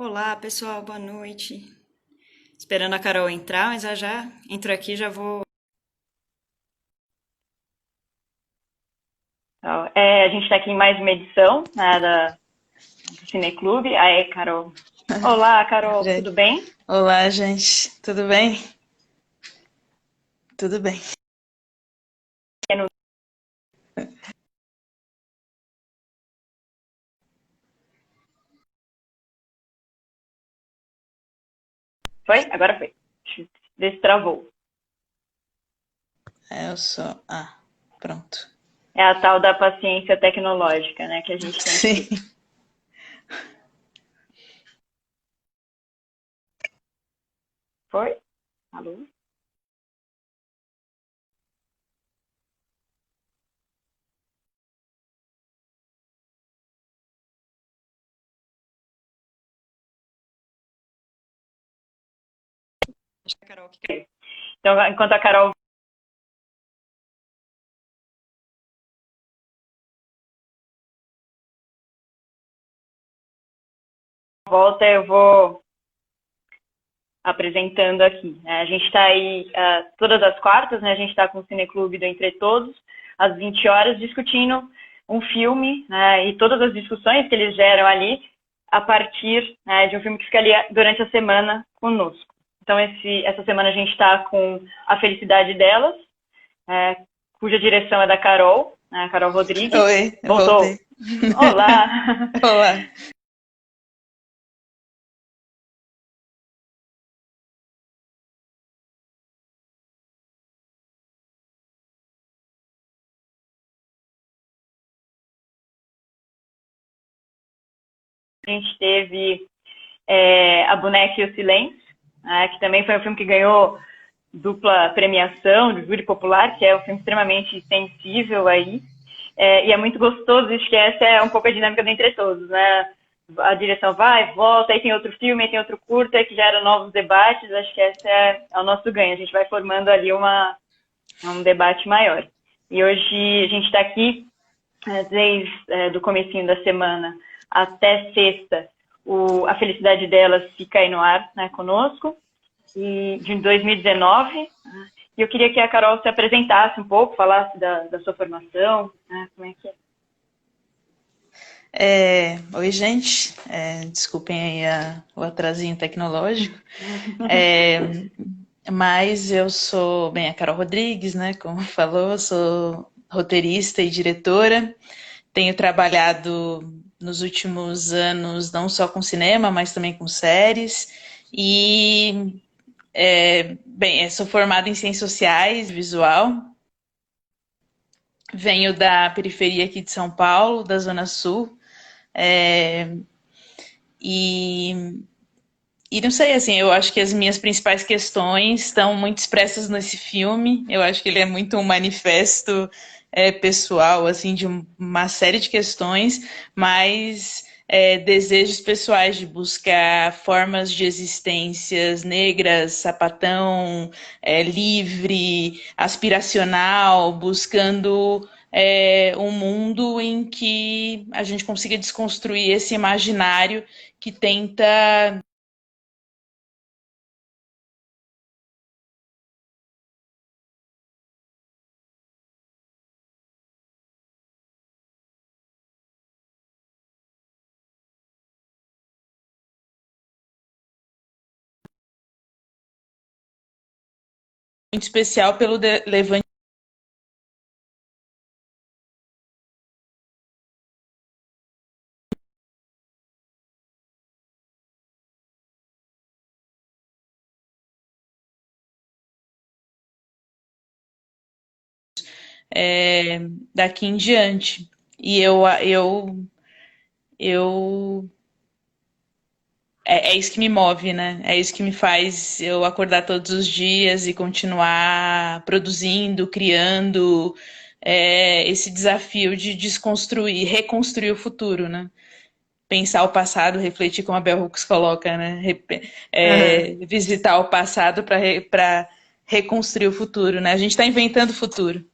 Olá, pessoal, boa noite. Esperando a Carol entrar, mas ela já entrou aqui, já vou. Então, a gente está aqui em mais uma edição, né, do Cineclube. Aí, Carol. Olá, Carol, tudo bem? Olá, gente. Tudo bem? Tudo bem. Foi? Agora foi. Destravou. Eu sou. Pronto. É a tal da paciência tecnológica, né, que a gente tem que Sim. ter. Foi? Alô? Acho que a Carol que caiu. Então, enquanto a Carol volta, eu vou apresentando aqui, né? A gente está aí todas as quartas, né? A gente está com o Cineclube do Entre Todos, às 20 horas, discutindo um filme, né? E todas as discussões que eles geram ali a partir, né, de um filme que fica ali durante a semana conosco. Então, essa semana a gente está com A Felicidade Delas, é, cuja direção é da Carol, né, Carol Rodrigues. Oi, eu Voltou. voltei. Olá! Olá. A gente teve A Boneca e o Silêncio, né, que também foi um filme que ganhou dupla premiação de júri popular, que é um filme extremamente sensível aí, e é muito gostoso, acho que essa é um pouco a dinâmica do Entre Todos, né? A direção vai, volta, aí tem outro filme, aí tem outro curta, que gera novos debates, acho que esse é o nosso ganho, a gente vai formando ali um debate maior. E hoje a gente está aqui, desde do comecinho da semana até sexta, A Felicidade Delas fica aí no ar, né, conosco, e de 2019. E eu queria que a Carol se apresentasse um pouco, falasse da sua formação, né, como é que é. Oi, gente. Desculpem aí o atrasinho tecnológico. É, mas eu sou, bem, a Carol Rodrigues, né? Como falou, eu sou roteirista e diretora. Tenho trabalhado nos últimos anos não só com cinema, mas também com séries. E bem, eu sou formada em Ciências Sociais, Visual. Venho da periferia aqui de São Paulo, da Zona Sul. É, e, e não sei, assim, eu acho que as minhas principais questões estão muito expressas nesse filme. Eu acho que ele é muito um manifesto pessoal, assim, de uma série de questões, mas desejos pessoais de buscar formas de existências negras, sapatão, livre, aspiracional, buscando um mundo em que a gente consiga desconstruir esse imaginário que tenta muito especial pelo levante daqui em diante. E eu é isso que me move, né? É isso que me faz eu acordar todos os dias e continuar produzindo, criando esse desafio de desconstruir, reconstruir o futuro, né? Pensar o passado, refletir como a Bell Hooks coloca, né? Visitar o passado para reconstruir o futuro, né? A gente está inventando o futuro.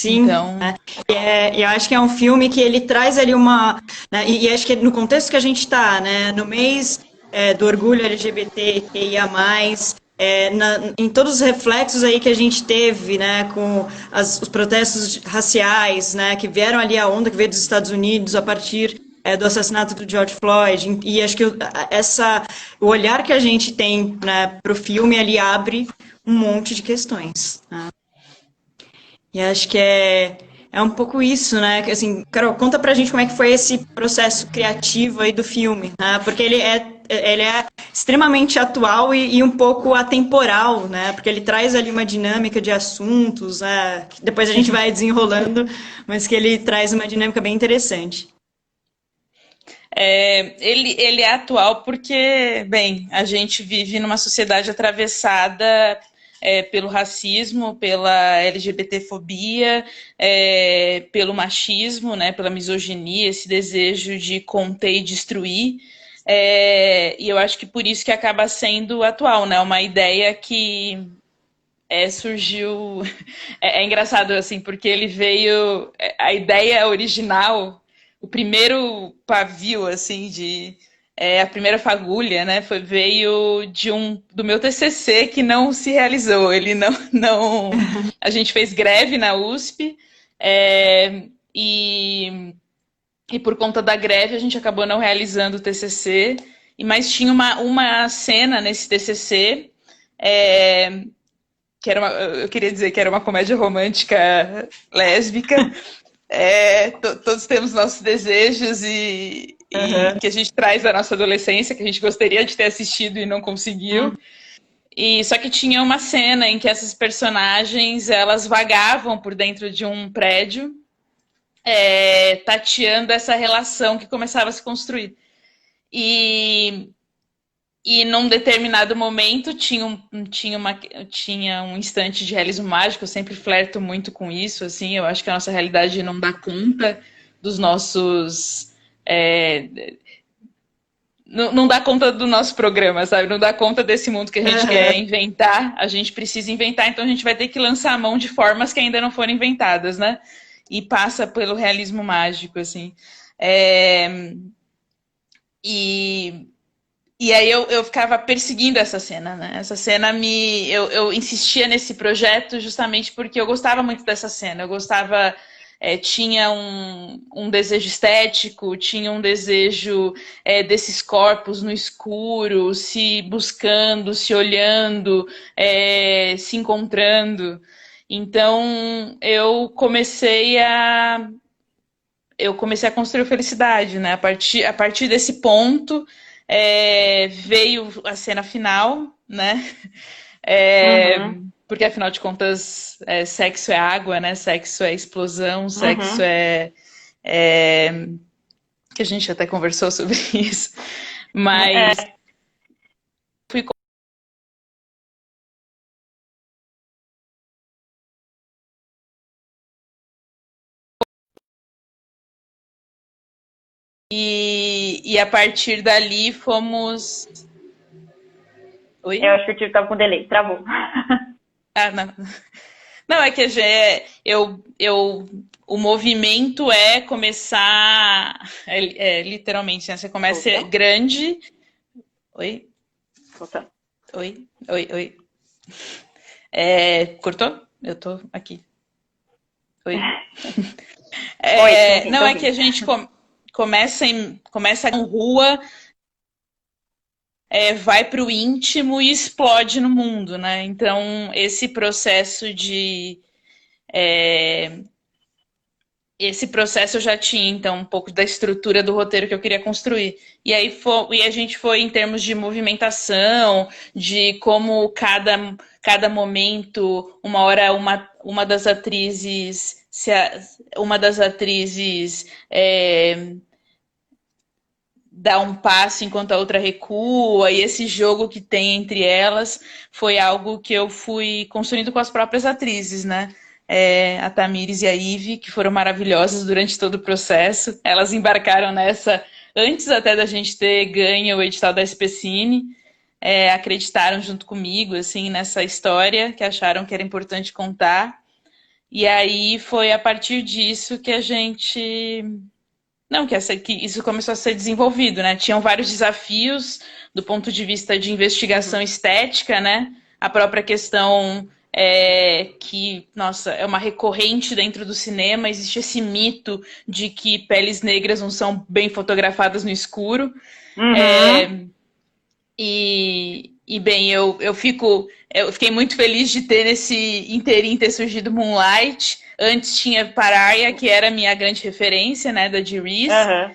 Sim, Então, e eu acho que é um filme que ele traz ali uma, né, e acho que no contexto que a gente está, né, no mês do orgulho LGBTQIA+, em todos os reflexos aí que a gente teve, né, com os protestos raciais, né, que vieram ali a onda que veio dos Estados Unidos a partir do assassinato do George Floyd, e acho que o olhar que a gente tem, né, para o filme ali abre um monte de questões, né? E acho que é um pouco isso, né? Que, assim, Carol, conta pra gente como é que foi esse processo criativo aí do filme, né? Porque ele é extremamente atual e um pouco atemporal, né? Porque ele traz ali uma dinâmica de assuntos, né? Que depois a gente vai desenrolando, mas que ele traz uma dinâmica bem interessante. ele é atual porque, bem, a gente vive numa sociedade atravessada pelo racismo, pela LGBTfobia, pelo machismo, né, pela misoginia, esse desejo de conter e destruir. E eu acho que por isso que acaba sendo atual, né? Uma ideia que surgiu. É engraçado, assim, porque ele veio. A ideia original, o primeiro pavio, assim, a primeira fagulha, né? Veio do meu TCC que não se realizou. Ele não. A gente fez greve na USP, e por conta da greve a gente acabou não realizando o TCC. Mas tinha uma cena nesse TCC. Eu queria dizer que era uma comédia romântica lésbica. Todos temos nossos desejos e Uhum. que a gente traz da nossa adolescência, que a gente gostaria de ter assistido e não conseguiu. E só que tinha uma cena em que essas personagens elas vagavam por dentro de um prédio, tateando essa relação que começava a se construir. E E num determinado momento tinha um instante de realismo mágico, eu sempre flerto muito com isso, assim, eu acho que a nossa realidade não dá conta dos nossos. Não dá conta do nosso programa, sabe? Não dá conta desse mundo que a gente quer Uhum. inventar, a gente precisa inventar, então a gente vai ter que lançar a mão de formas que ainda não foram inventadas, né? E passa pelo realismo mágico, assim. É, e E aí eu ficava perseguindo essa cena, né? Essa cena eu insistia nesse projeto justamente porque eu gostava muito dessa cena. Eu gostava, tinha um desejo estético, tinha um desejo desses corpos no escuro, se buscando, se olhando, se encontrando. Então eu comecei a construir felicidade, né? A partir desse ponto veio a cena final, né? É, Uhum, porque afinal de contas, sexo é água, né? Sexo é explosão, sexo uhum. é que a gente até conversou sobre isso. Mas É, fui e a partir dali fomos. eu Oi? acho que o tio tava com delay, travou. Ah, não. Não, é que o movimento é começar, literalmente, né? Você começa a ser Voltou? grande. Oi, Voltou. oi. Cortou? Eu tô aqui. Oi. Oi, sim, sim, Não, tô é que ouvindo. a gente começa com rua, vai para o íntimo e explode no mundo, né? Então, esse processo eu já tinha, então, um pouco da estrutura do roteiro que eu queria construir. E a gente foi em termos de movimentação, de como cada momento, uma hora uma das atrizes, dá um passo enquanto a outra recua, e esse jogo que tem entre elas foi algo que eu fui construindo com as próprias atrizes, né? A Tamires e a Ive, que foram maravilhosas durante todo o processo. Elas embarcaram nessa antes até da gente ter ganho o edital da SPCine, acreditaram junto comigo assim nessa história, que acharam que era importante contar. E aí foi a partir disso que a gente. Não, que isso começou a ser desenvolvido, né? Tinham vários desafios do ponto de vista de investigação Uhum. estética, né? A própria questão que, nossa, é uma recorrente dentro do cinema, existe esse mito de que peles negras não são bem fotografadas no escuro. Uhum. É, e bem, eu fiquei muito feliz de ter nesse interim ter surgido Moonlight. Antes tinha Pariah, que era a minha grande referência, né, da Dee Reese. Aham.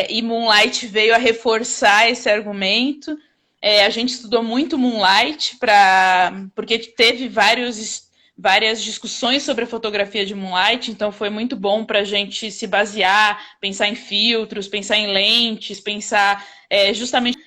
E Moonlight veio a reforçar esse argumento. A gente estudou muito Moonlight porque teve várias discussões sobre a fotografia de Moonlight, então foi muito bom para a gente se basear, pensar em filtros, pensar em lentes, pensar justamente.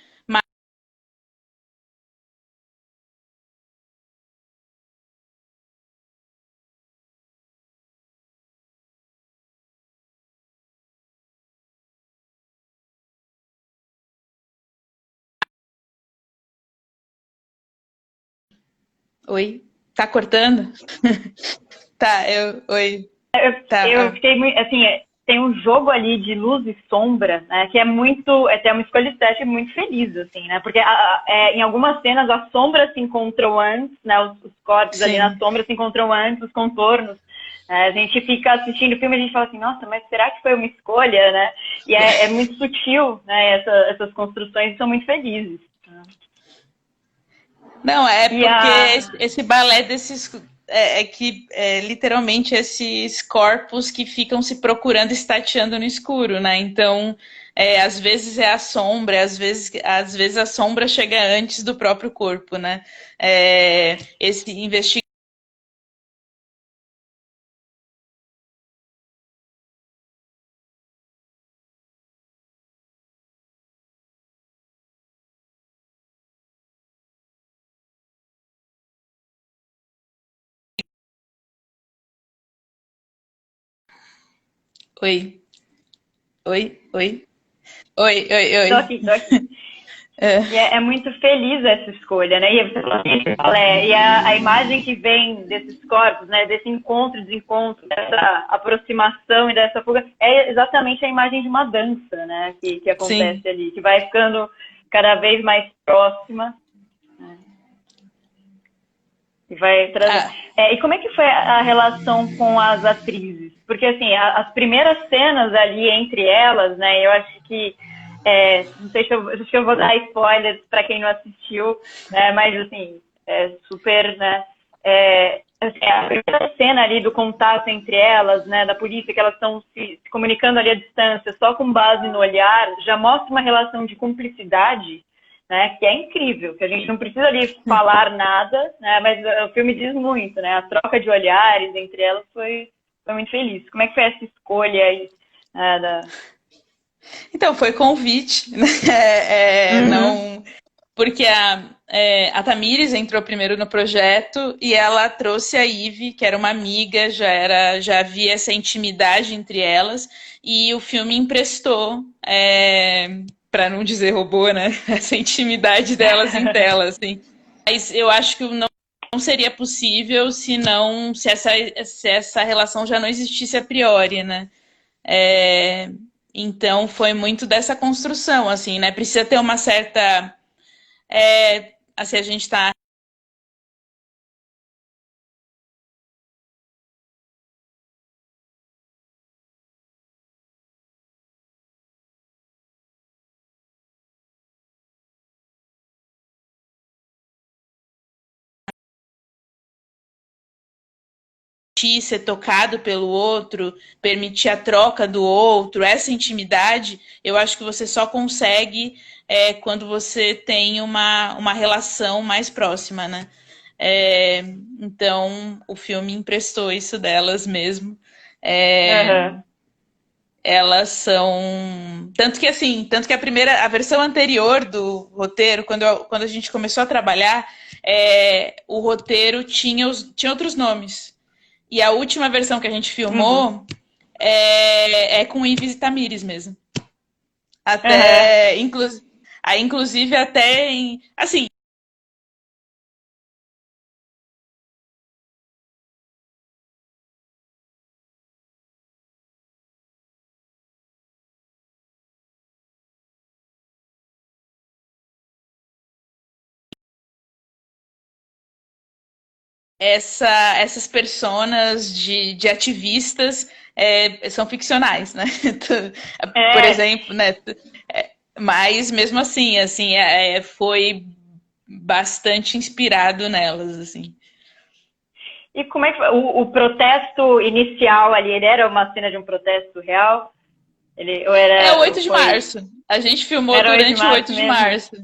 Oi? Tá cortando? Tá, oi. Eu Tá. fiquei muito, assim, tem um jogo ali de luz e sombra, né, que é muito, tem uma escolha estética muito feliz, assim, né, porque em algumas cenas a sombra se encontrou antes, né, os cortes ali na Sim. sombra se encontram antes, os contornos. A gente fica assistindo o filme e a gente fala assim, nossa, mas será que foi uma escolha, né? E é muito sutil, né, essas construções são muito felizes. Não, é E porque a, esse balé desses. Literalmente esses corpos que ficam se procurando e estateando no escuro, né? Então, às vezes é a sombra, às vezes a sombra chega antes do próprio corpo, né? Esse investir. Oi, oi. Oi, oi, tô oi. aqui, tô aqui. E é muito feliz essa escolha, né? E você fala, e a imagem que vem desses corpos, né? Desse encontro, desencontro, dessa aproximação e dessa fuga, é exatamente a imagem de uma dança, né? Que Sim. acontece ali, que vai ficando cada vez mais próxima, né? E vai trazendo. Ah, E como é que foi a relação com as atrizes? Porque, assim, as primeiras cenas ali entre elas, né? Eu acho que. Não sei se eu vou dar spoilers para quem não assistiu, né? Mas, assim, super, né? Assim, a primeira cena ali do contato entre elas, né? Da polícia, que elas estão se comunicando ali à distância, só com base no olhar, já mostra uma relação de cumplicidade, né, que é incrível, que a gente não precisa ali falar nada, né, mas o filme diz muito, né, a troca de olhares entre elas foi muito feliz. Como é que foi essa escolha aí? então, foi convite, né? Uhum. Não, porque a Tamires entrou primeiro no projeto e ela trouxe a Ive, que era uma amiga, já havia essa intimidade entre elas, e o filme emprestou, para não dizer robô, né? Essa intimidade delas em tela, assim. Mas eu acho que não seria possível se essa relação já não existisse a priori, né? É, então foi muito dessa construção, assim, né? Precisa ter uma certa. Assim, a gente está ser tocado pelo outro, permitir a troca do outro, essa intimidade, eu acho que você só consegue quando você tem uma relação mais próxima, né? É, então o filme emprestou isso delas mesmo. É, Uhum. elas são. Tanto que a versão anterior do roteiro, quando a gente começou a trabalhar, o roteiro tinha outros nomes. E a última versão que a gente Uhum. filmou é com Ives e Tamires mesmo. Uhum. Até, inclusive até assim, essas personas de ativistas são ficcionais, né? Por exemplo, né? Mas mesmo assim, foi bastante inspirado nelas, assim. E como é que foi? O protesto inicial ali, ele era uma cena de um protesto real? Ou É o era, 8 de foi... março. A gente filmou Era 8 de durante o março 8 de mesmo? março.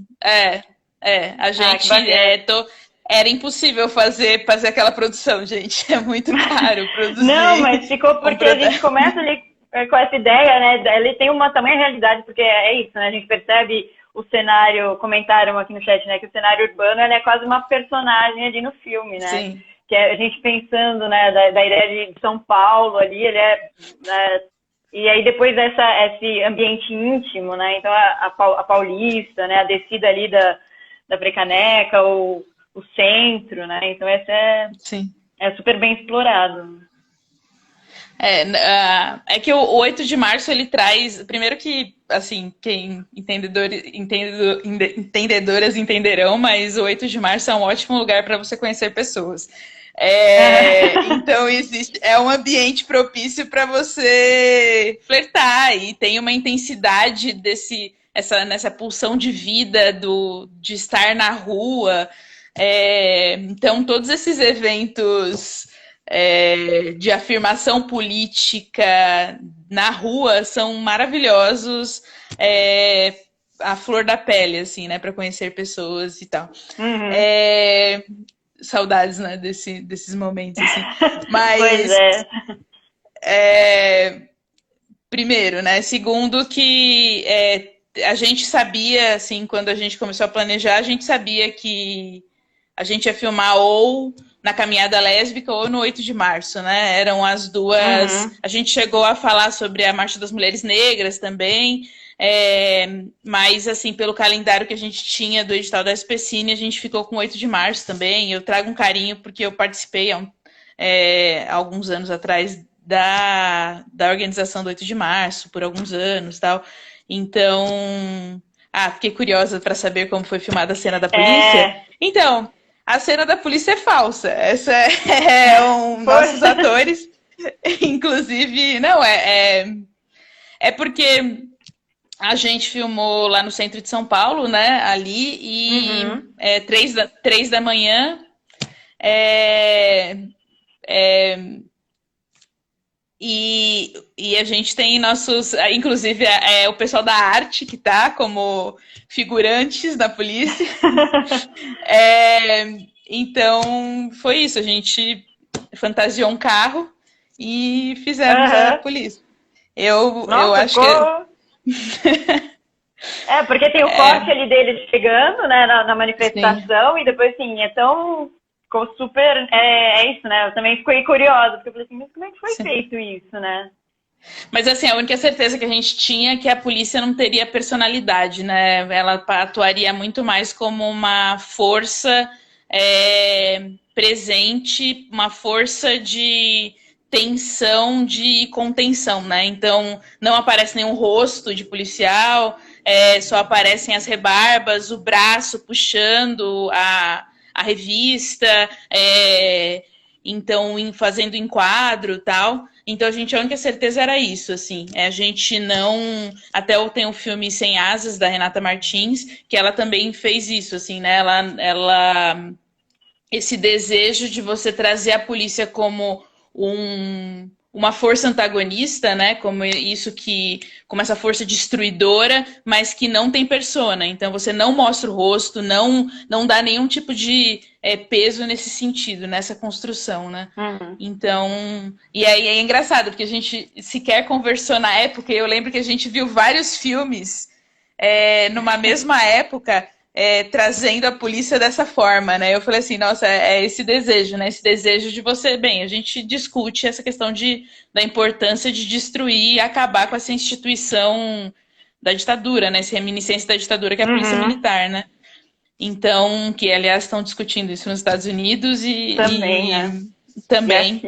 A Que gente bacana. era impossível fazer aquela produção, gente. É muito caro Não, produzir mas ficou um porque a gente protesto. começa ali com essa ideia, né? Ele tem uma tamanha realidade, porque é isso, né? A gente percebe o cenário, comentaram aqui no chat, né? Que o cenário urbano é quase uma personagem ali no filme, né? Sim, Que é a gente pensando, né, da ideia de São Paulo ali, ele né, e aí depois esse ambiente íntimo, né? Então a Paulista, né? A descida ali da Frecaneca, o centro, né? Então essa sim. é super bem explorado. É que o 8 de março ele traz. Primeiro que, assim, quem entendedoras entenderão, mas o 8 de março é um ótimo lugar para você conhecer pessoas. Então é um ambiente propício para você flertar e tem uma intensidade nessa pulsão de vida de estar na rua. Então todos esses eventos de afirmação política na rua são maravilhosos, a flor da pele, assim, né, para conhecer pessoas e tal. Uhum. Saudades, né, desses momentos, assim. Pois Mas, é. Primeiro, né, segundo que a gente sabia, assim, quando a gente começou a planejar, a gente sabia que a gente ia filmar ou na Caminhada Lésbica ou no 8 de março, né? Eram as duas. Uhum. A gente chegou a falar sobre a Marcha das Mulheres Negras também, mas, assim, pelo calendário que a gente tinha do edital da SPCine, a gente ficou com o 8 de março também. Eu trago um carinho porque eu participei há alguns anos atrás da organização do 8 de março, por alguns anos tal. Então, fiquei curiosa para saber como foi filmada a cena da polícia. Então, a cena da polícia é falsa. Essa nossos atores. Inclusive, não, é porque a gente filmou lá no centro de São Paulo, né? Ali, e Uhum. 3 da manhã. E a gente tem nossos, inclusive o pessoal da arte que tá como figurantes da polícia. Então foi isso, a gente fantasiou um carro e fizemos a polícia. Eu Nossa, acho ficou... que porque tem o corte ali dele chegando, né, na manifestação, sim. e depois, assim, ficou super... É isso, né? Eu também fiquei curiosa, porque eu falei assim, mas como é que foi feito isso, né? Mas, assim, a única certeza que a gente tinha é que a polícia não teria personalidade, né? Ela atuaria muito mais como uma força presente, uma força de tensão, de contenção, né? Então, não aparece nenhum rosto de policial, só aparecem as rebarbas, o braço puxando a revista, então fazendo enquadro e tal. Então a única certeza era isso, assim. A gente não... Até eu tenho o filme Sem Asas, da Renata Martins, que ela também fez isso, assim, né? Ela esse desejo de você trazer a polícia como uma força antagonista, né? Como essa força destruidora, mas que não tem persona. Então você não mostra o rosto, não dá nenhum tipo de peso nesse sentido, nessa construção, né? Uhum. Então, e aí é engraçado, porque a gente sequer conversou na época, e eu lembro que a gente viu vários filmes numa mesma época, trazendo a polícia dessa forma, né? Eu falei assim, nossa, é esse desejo, né? Esse desejo de você... Bem, a gente discute essa questão da importância de destruir e acabar com essa instituição da ditadura, né? Essa reminiscência da ditadura que é a polícia militar, né? Então, que aliás estão discutindo isso nos Estados Unidos Também, né? Também.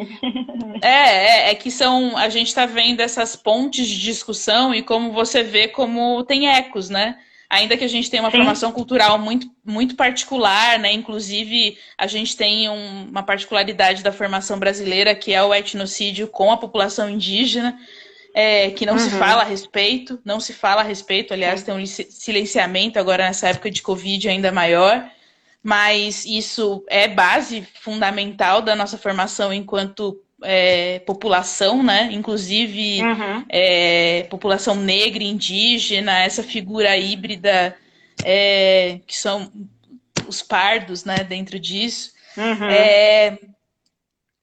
Que a gente está vendo essas pontes de discussão e como você vê como tem ecos, né? ainda que a gente tenha uma Sim. formação cultural muito, muito particular, né? Inclusive, a gente tem uma particularidade da formação brasileira, que é o etnocídio com a população indígena, que não se fala a respeito, não se fala a respeito, aliás, tem um silenciamento agora nessa época de Covid ainda maior, mas isso é base fundamental da nossa formação enquanto população, né? Inclusive população negra, indígena, essa figura híbrida que são os pardos, né? Dentro disso.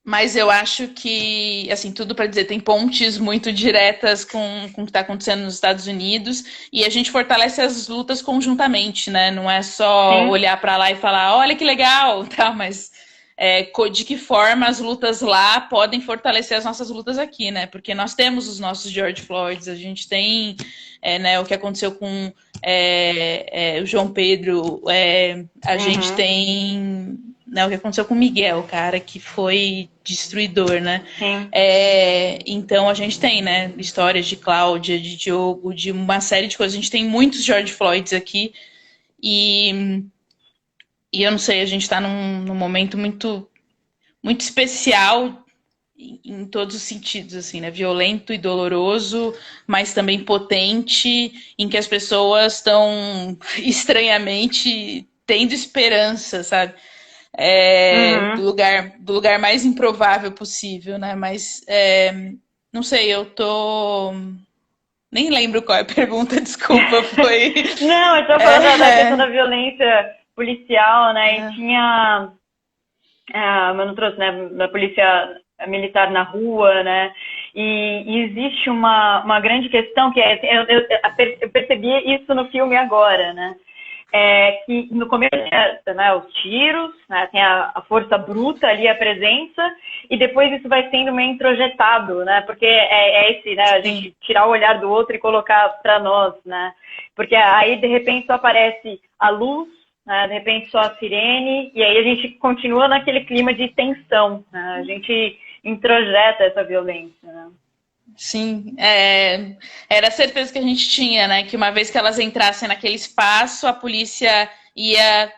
Mas eu acho que, assim, tudo para dizer, tem pontes muito diretas com o que está acontecendo nos Estados Unidos e a gente fortalece as lutas conjuntamente, né? Não é só olhar para lá e falar, olha que legal, tá? Mas de que forma as lutas lá podem fortalecer as nossas lutas aqui, né? Porque nós temos os nossos George Floyds, a gente tem né, o que aconteceu com o João Pedro, a gente tem... Né, o que aconteceu com o Miguel, cara, que foi destruidor, né? Então a gente tem, né, histórias de Cláudia, de Diogo, de uma série de coisas. A gente tem muitos George Floyds aqui e eu não sei, a gente está num momento muito, muito especial em todos os sentidos, assim, né? Violento e doloroso, mas também potente, em que as pessoas estão estranhamente tendo esperança, sabe? Do lugar mais improvável possível, né? Mas não sei, eu tô... Nem lembro qual é a pergunta, desculpa, foi... Não, eu tô falando da questão da violência policial, né? E tinha... a Manu trouxe, né? Da polícia militar na rua, né? E existe uma grande questão que eu percebi isso no filme agora, né? Que no começo né, os tiros, né, tem a força bruta ali, a presença, e depois isso vai sendo meio introjetado, né, porque esse, né, a gente tirar o olhar do outro e colocar para nós, né, porque aí de repente só aparece a luz, né, de repente só a sirene, e aí a gente continua naquele clima de tensão, né, a gente introjeta essa violência, né. Sim, era a certeza que a gente tinha, né? Que uma vez que elas entrassem naquele espaço, a polícia ia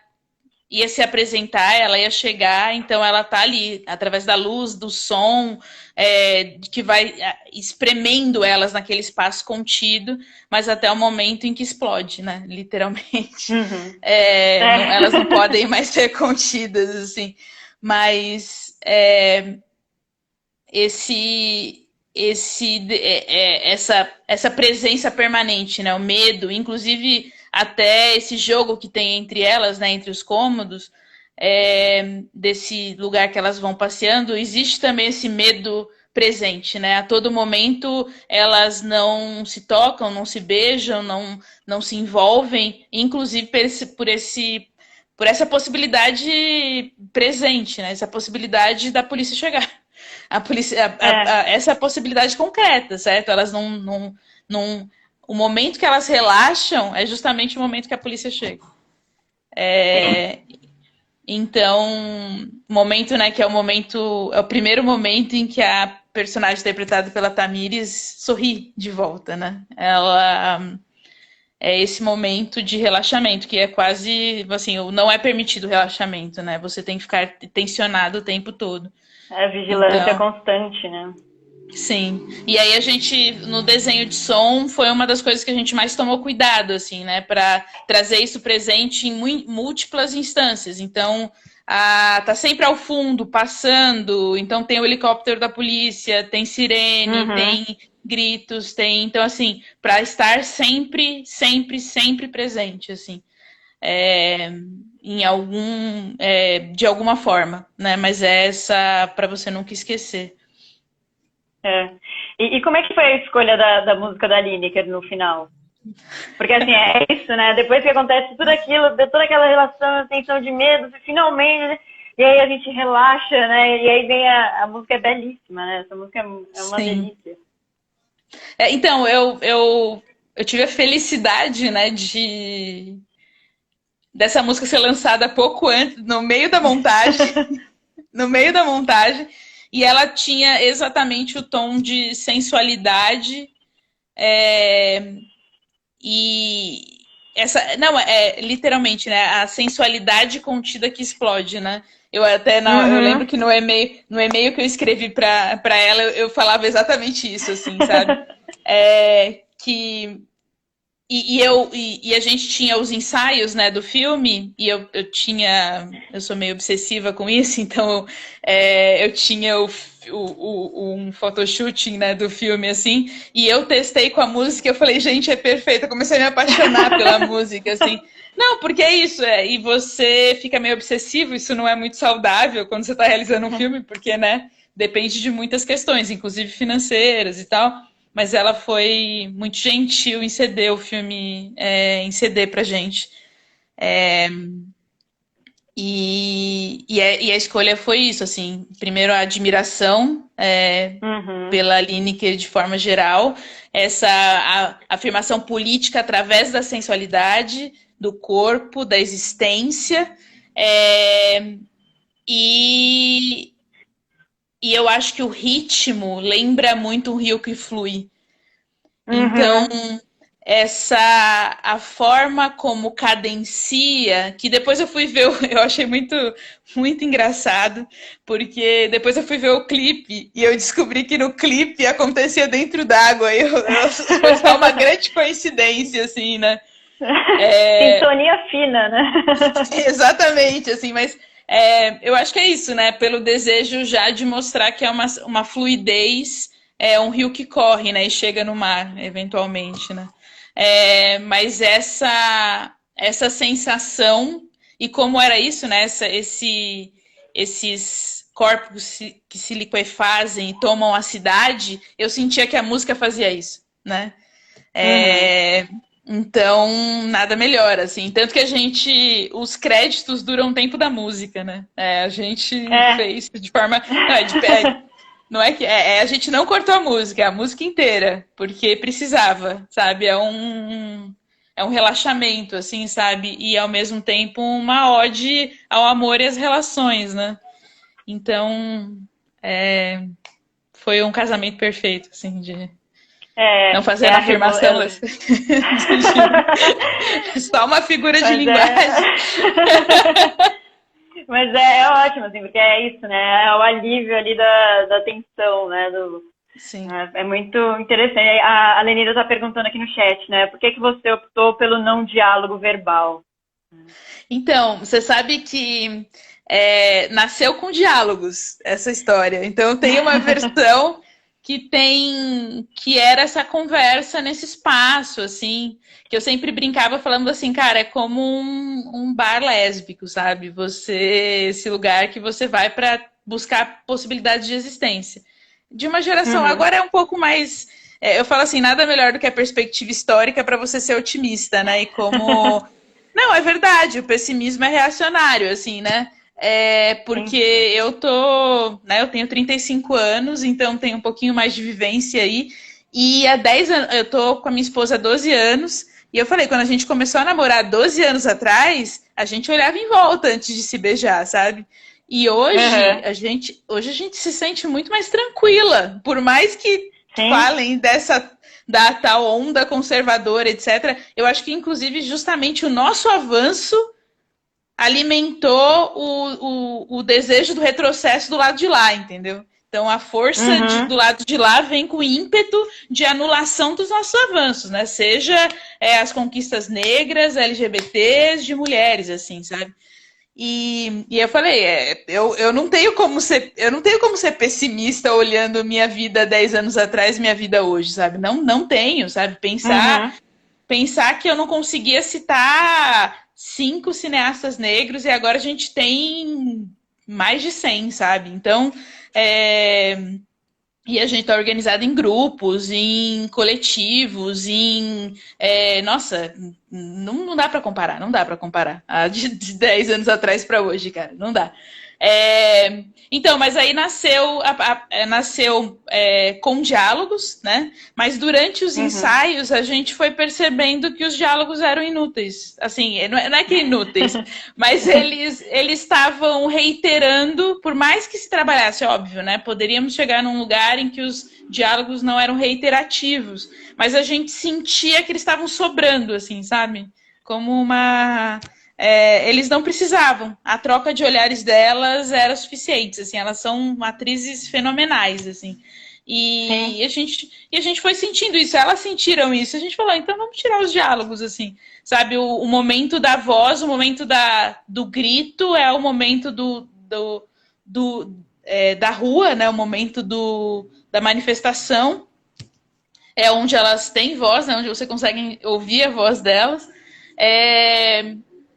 se apresentar, ela ia chegar, então ela tá ali, através da luz, do som, que vai espremendo elas naquele espaço contido, mas até o momento em que explode, né? Literalmente. Elas não podem mais ser contidas, assim. Mas essa presença permanente, né? O medo, inclusive até esse jogo que tem entre elas, né? Entre os cômodos, desse lugar que elas vão passeando, existe também esse medo presente, né? A todo momento elas não se tocam, não se beijam, não se envolvem, inclusive por essa possibilidade presente, né? Essa possibilidade da polícia chegar. Essa possibilidade concreta, certo? Elas não. O momento que elas relaxam é justamente o momento que a polícia chega. Então, o momento, né, que é o primeiro momento em que a personagem interpretada pela Tamires sorri de volta, né? Ela é esse momento de relaxamento, que é quase, assim, não é permitido o relaxamento, né? Você tem que ficar tensionado o tempo todo. Vigilância constante, né? Sim. E aí a gente, no desenho de som, foi uma das coisas que a gente mais tomou cuidado, assim, né? Para trazer isso presente em múltiplas instâncias. Então, tá sempre ao fundo, passando. Então, tem o helicóptero da polícia, tem sirene, tem gritos, tem... Então, assim, para estar sempre, sempre, sempre presente, assim. De alguma forma, né? Mas para você nunca esquecer. E como é que foi a escolha da música da Lineker no final? Porque assim, é isso, né? Depois que acontece tudo aquilo, toda aquela relação, tensão de medo, finalmente, né? E aí a gente relaxa, né? E aí vem a música é belíssima, né? Essa música é uma delícia. Então, eu tive a felicidade, né, dessa música ser lançada pouco antes, no meio da montagem. No meio da montagem. E ela tinha exatamente o tom de sensualidade Não, literalmente, né? A sensualidade contida que explode, né? Eu até eu lembro que no e-mail que eu escrevi para ela, eu falava exatamente isso, assim, sabe? E a gente tinha os ensaios, né, do filme, e eu sou meio obsessiva com isso, então eu tinha um photoshooting, né, do filme, assim, e eu testei com a música, eu falei, gente, é perfeito, eu comecei a me apaixonar pela música, assim. Não, porque é isso, e você fica meio obsessivo, isso não é muito saudável quando você está realizando um filme, porque, né, depende de muitas questões, inclusive financeiras e tal. Mas ela foi muito gentil em ceder o filme em CD pra gente. E a escolha foi isso, assim. Primeiro, a admiração pela Lineker de forma geral. A afirmação política através da sensualidade, do corpo, da existência. E eu acho que o ritmo lembra muito um rio que flui. Então, a forma como cadencia, que depois eu fui ver, eu achei muito, muito engraçado, porque depois eu fui ver o clipe e eu descobri que no clipe acontecia dentro d'água. Foi só uma grande coincidência, assim, né? Sintonia fina, né? Exatamente, assim, mas eu acho que é isso, né? Pelo desejo já de mostrar que é uma fluidez, um rio que corre, né? E chega no mar, eventualmente, né? Mas essa sensação, e como era isso, né? Esses corpos que se liquefazem e tomam a cidade, eu sentia que a música fazia isso, né? Então, nada melhor, assim. Tanto que os créditos duram o tempo da música, né? A gente fez de forma... Não é que... a gente não cortou a música inteira, porque precisava, sabe? É um relaxamento, assim, sabe? E, ao mesmo tempo, uma ode ao amor e às relações, né? Então, foi um casamento perfeito, assim, de... não fazer a afirmação. Só uma figura de linguagem. Mas é ótimo, assim, porque é isso, né? É o alívio ali da tensão, né? Sim. É muito interessante. A Lenira está perguntando aqui no chat, né? Por que você optou pelo não diálogo verbal? Então, você sabe que nasceu com diálogos essa história. Então, tem uma versão que era essa conversa nesse espaço, assim, que eu sempre brincava falando assim, cara, é como um bar lésbico, sabe? Esse lugar que você vai para buscar possibilidades de existência. De uma geração, agora é um pouco mais... eu falo assim, nada melhor do que a perspectiva histórica para você ser otimista, né? E como... Não, é verdade, o pessimismo é reacionário, assim, né? Porque eu tenho 35 anos, então tenho um pouquinho mais de vivência aí. E há 10 anos, eu tô com a minha esposa há 12 anos, e eu falei, quando a gente começou a namorar 12 anos atrás, a gente olhava em volta antes de se beijar, sabe? E hoje, a gente se sente muito mais tranquila, por mais que falem da tal onda conservadora, etc. Eu acho que, inclusive, justamente o nosso avanço alimentou o desejo do retrocesso do lado de lá, entendeu? Então, a força do lado de lá vem com ímpeto de anulação dos nossos avanços, né? Seja as conquistas negras, LGBTs, de mulheres, assim, sabe? E eu falei, eu não tenho como ser pessimista olhando minha vida 10 anos atrás, minha vida hoje, sabe? Não tenho, sabe? Pensar que eu não conseguia citar 5 cineastas negros e agora a gente tem mais de 100, sabe? Então, e a gente tá organizado em grupos, em coletivos, nossa, não dá para comparar, não dá para comparar. De 10 anos atrás para hoje, cara, não dá. Então, mas aí nasceu com diálogos, né? Mas durante os ensaios a gente foi percebendo que os diálogos eram inúteis. Assim, não é que inúteis, mas eles estavam reiterando, por mais que se trabalhasse, óbvio, né? Poderíamos chegar num lugar em que os diálogos não eram reiterativos, mas a gente sentia que eles estavam sobrando, assim, sabe? como uma... eles não precisavam. A troca de olhares delas era suficiente, assim, elas são atrizes fenomenais, assim. E a gente foi sentindo isso, elas sentiram isso. A gente falou, então vamos tirar os diálogos, assim. Sabe, o momento da voz, o momento do grito é o momento da rua, né? O momento da manifestação. É onde elas têm voz, né? Onde você consegue ouvir a voz delas.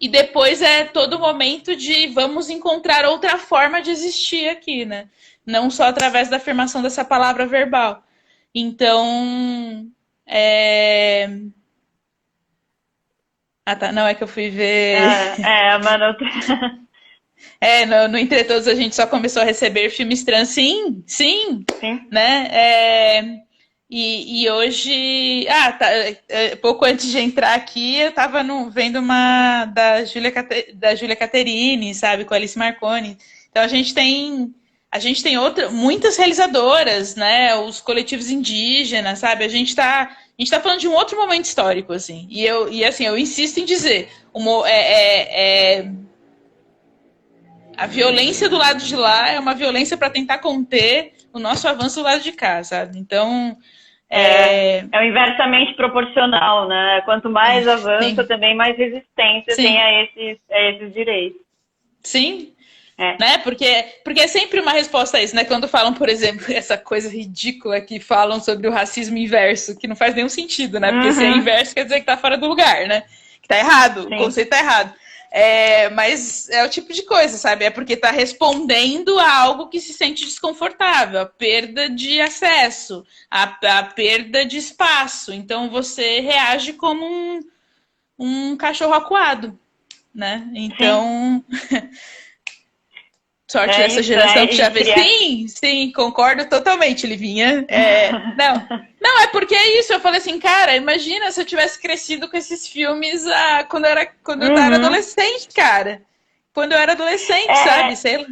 E depois é todo momento de vamos encontrar outra forma de existir aqui, né? Não só através da afirmação dessa palavra verbal. Então, Ah, tá. Não, é que eu fui ver... Mano... no Entre Todos a gente só começou a receber filmes trans, sim, né? E hoje... pouco antes de entrar aqui, eu tava vendo uma da Júlia Caterine, sabe? Com a Alice Marconi. Então a gente tem muitas realizadoras, né? Os coletivos indígenas, sabe? A gente tá falando de um outro momento histórico, assim. Eu insisto em dizer, a violência do lado de lá é uma violência para tentar conter o nosso avanço do lado de cá, sabe? Então... É o inversamente proporcional, né? Quanto mais avança, também mais resistência tem a esses direitos. Sim. Né? Porque é sempre uma resposta a isso, né? Quando falam, por exemplo, essa coisa ridícula que falam sobre o racismo inverso, que não faz nenhum sentido, né? Porque se é inverso, quer dizer que tá fora do lugar, né? Que tá errado, o conceito tá errado. Mas é o tipo de coisa, sabe? É porque tá respondendo a algo que se sente desconfortável, a perda de acesso, a perda de espaço. Então você reage como um cachorro acuado, né? Então... Sorte dessa geração que já vê. Sim, concordo totalmente, Livinha. Não, é porque é isso. Eu falei assim, cara, imagina se eu tivesse crescido com esses filmes quando eu era adolescente, cara. Quando eu era adolescente, sabe? Sei lá.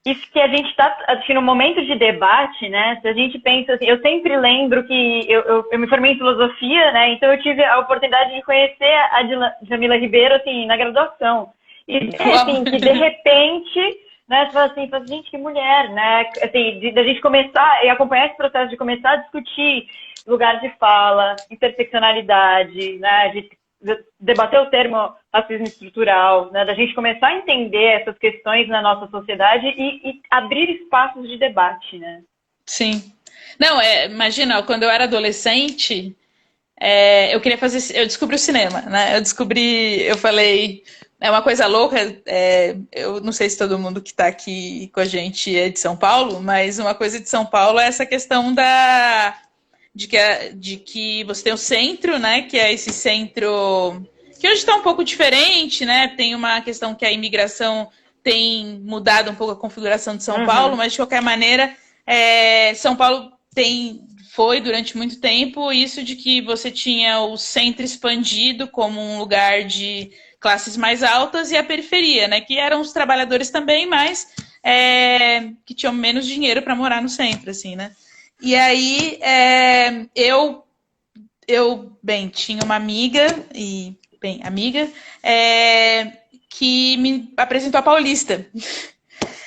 Isso que a gente está, acho que no momento de debate, né? Se a gente pensa assim, eu sempre lembro que eu me formei em filosofia, né? Então eu tive a oportunidade de conhecer a Djamila Ribeiro, assim, na graduação. E assim, que de repente, né, você fala assim, gente, que mulher, né? Assim, da gente começar e acompanhar esse processo de começar a discutir lugar de fala, interseccionalidade, né? De debater o termo racismo estrutural, né? Da gente começar a entender essas questões na nossa sociedade e abrir espaços de debate, né? Sim. Não, imagina, quando eu era adolescente, eu queria eu descobri o cinema, né? Eu falei... É uma coisa louca, eu não sei se todo mundo que está aqui com a gente é de São Paulo, mas uma coisa de São Paulo é essa questão de que você tem o centro, né? Que é esse centro que hoje está um pouco diferente, né? Tem uma questão que a imigração tem mudado um pouco a configuração de São Paulo, mas de qualquer maneira, São Paulo foi durante muito tempo isso de que você tinha o centro expandido como um lugar de classes mais altas e a periferia, né? Que eram os trabalhadores também, mas que tinham menos dinheiro para morar no centro, assim, né? E aí eu tinha uma amiga que me apresentou a Paulista,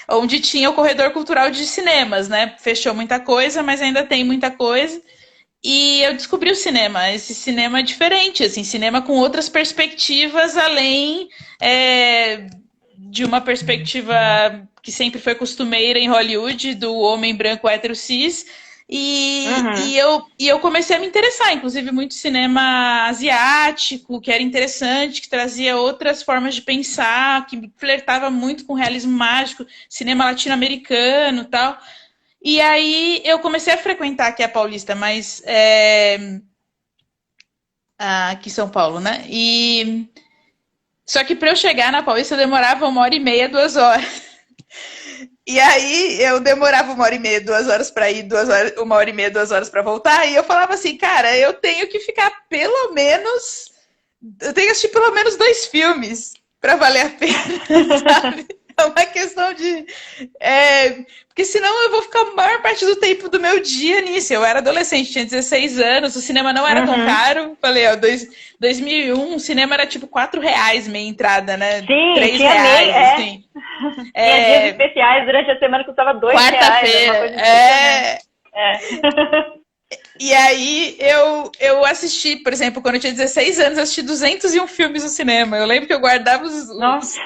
onde tinha o corredor cultural de cinemas, né? Fechou muita coisa, mas ainda tem muita coisa. E eu descobri o cinema, esse cinema diferente, assim, cinema com outras perspectivas, além de uma perspectiva que sempre foi costumeira em Hollywood, do homem branco hétero cis. E eu comecei a me interessar, inclusive muito cinema asiático, que era interessante, que trazia outras formas de pensar, que flertava muito com realismo mágico, cinema latino-americano e tal. E aí eu comecei a frequentar aqui a Paulista, mas aqui em São Paulo, né? Só que para eu chegar na Paulista eu demorava 1h30, 2 horas. E aí eu demorava 1h30, 2 horas para ir, 1h30, 2 horas para voltar. E eu falava assim, cara, eu tenho que ficar eu tenho que assistir pelo menos 2 filmes para valer a pena, sabe? É uma questão de... porque senão eu vou ficar a maior parte do tempo do meu dia nisso. Eu era adolescente, tinha 16 anos, o cinema não era tão caro. Falei, ó, 2001, o cinema era tipo R$ 4 meia entrada, né? Sim, R$ 3, assim. Tinha dias especiais durante a semana que custava R$ 2. Quarta-feira, E aí eu assisti, por exemplo, quando eu tinha 16 anos, eu assisti 201 filmes no cinema. Eu lembro que eu guardava Nossa!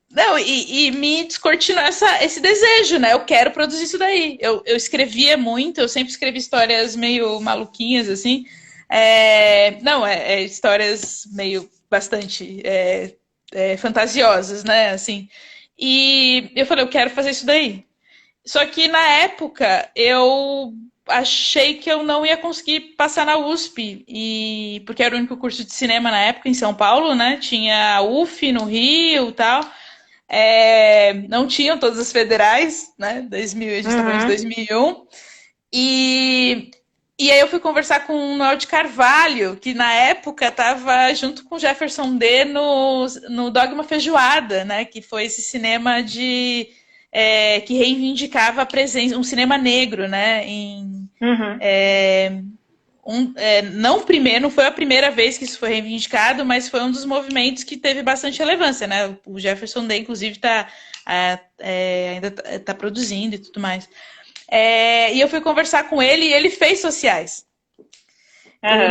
Não, e me descortinou esse desejo, né? Eu quero produzir isso daí. Eu escrevia muito, eu sempre escrevi histórias meio maluquinhas, assim. Histórias meio bastante fantasiosas, né? Assim. E eu falei, eu quero fazer isso daí. Só que na época eu achei que eu não ia conseguir passar na USP, porque era o único curso de cinema na época em São Paulo, né? Tinha a UF no Rio e tal. Não tinham todas as federais, né? 2000, a gente está falando de 2001. E aí eu fui conversar com o Noel de Carvalho, que na época estava junto com o Jefferson D no Dogma Feijoada, né? Que foi esse cinema que reivindicava a presença, um cinema negro, né? Não foi a primeira vez que isso foi reivindicado, mas foi um dos movimentos que teve bastante relevância, né? O Jefferson Day, inclusive, ainda está produzindo e tudo mais. E eu fui conversar com ele e ele fez sociais. O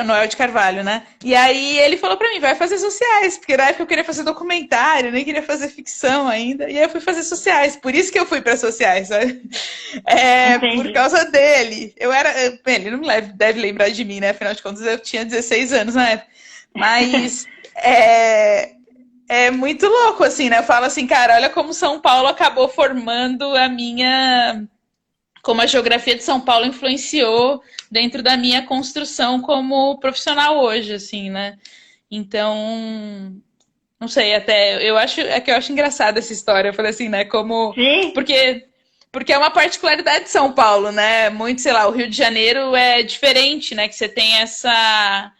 Noel de Carvalho, né? E aí ele falou pra mim, vai fazer sociais, porque na época eu queria fazer documentário, nem queria fazer ficção ainda, e aí eu fui fazer sociais, por isso que eu fui pra sociais, sabe? Por causa dele. Ele não deve lembrar de mim, né? Afinal de contas, eu tinha 16 anos na época. Mas é muito louco, assim, né? Eu falo assim, cara, olha como São Paulo acabou formando como a geografia de São Paulo influenciou dentro da minha construção como profissional hoje, assim, né? Então, não sei, até eu acho engraçada essa história. Eu falei assim, né? Porque é uma particularidade de São Paulo, né? Muito, sei lá, o Rio de Janeiro é diferente, né? Que você tem essa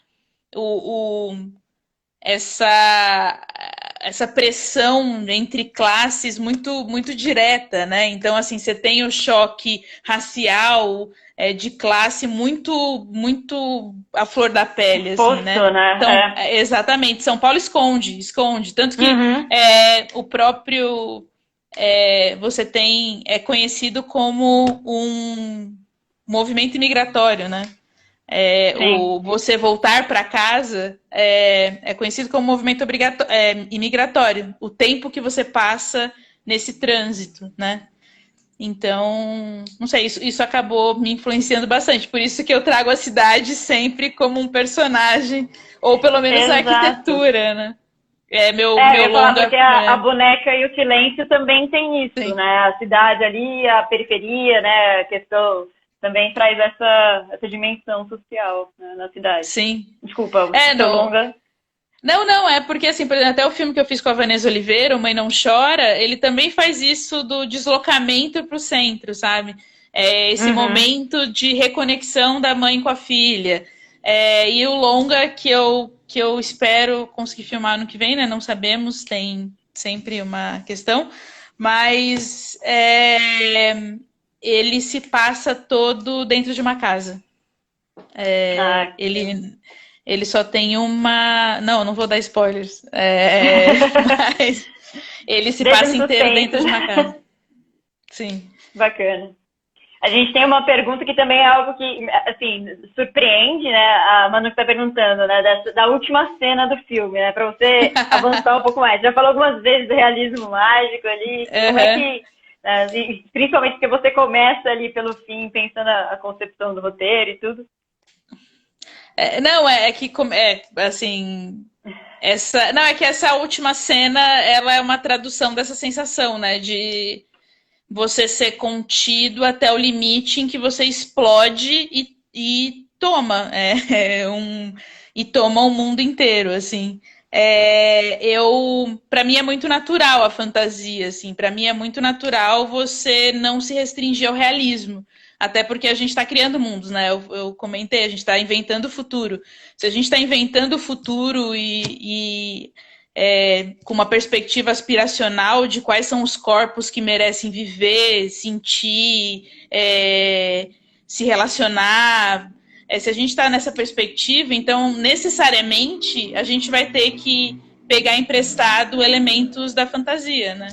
pressão entre classes muito, muito direta, né? Então, assim, você tem o choque racial de classe muito, muito à flor da pele, assim, né? Então, exatamente. São Paulo esconde. Tanto que o próprio... você é conhecido como um movimento imigratório, né? Você voltar para casa é conhecido como movimento imigratório, o tempo que você passa nesse trânsito, né? Então, não sei, isso acabou me influenciando bastante, por isso que eu trago a cidade sempre como um personagem, ou pelo menos a arquitetura, né? Meu longa... Porque a boneca e o silêncio também tem isso, sim, né? A cidade ali, a periferia, né? A questão... também traz essa dimensão social, né, na cidade. Sim. Desculpa, longa. Não, é porque, assim, por exemplo, até o filme que eu fiz com a Vanessa Oliveira, O Mãe Não Chora, ele também faz isso do deslocamento para o centro, sabe? Esse momento de reconexão da mãe com a filha. E o longa que eu espero conseguir filmar no que vem, né? Não sabemos, tem sempre uma questão. Mas... ele se passa todo dentro de uma casa. Ele só tem uma... Não vou dar spoilers. Mas ele se passa inteiro dentro de uma casa. Sim. Bacana. A gente tem uma pergunta que também é algo que, assim, surpreende, né? A Manu está perguntando, né? Da última cena do filme, né? Para você avançar um pouco mais. Já falou algumas vezes do realismo mágico ali. Como é que... principalmente porque você começa ali pelo fim, pensando a concepção do roteiro e tudo. Que essa última cena, ela é uma tradução dessa sensação, né, de você ser contido até o limite em que você explode e toma, e toma o mundo inteiro, assim. Para mim é muito natural a fantasia, assim, para mim é muito natural você não se restringir ao realismo, até porque a gente está criando mundos, né? Eu comentei, a gente está inventando o futuro. Se a gente está inventando o futuro e com uma perspectiva aspiracional de quais são os corpos que merecem viver, sentir, se relacionar. Se a gente está nessa perspectiva, então necessariamente a gente vai ter que pegar emprestado elementos da fantasia, né?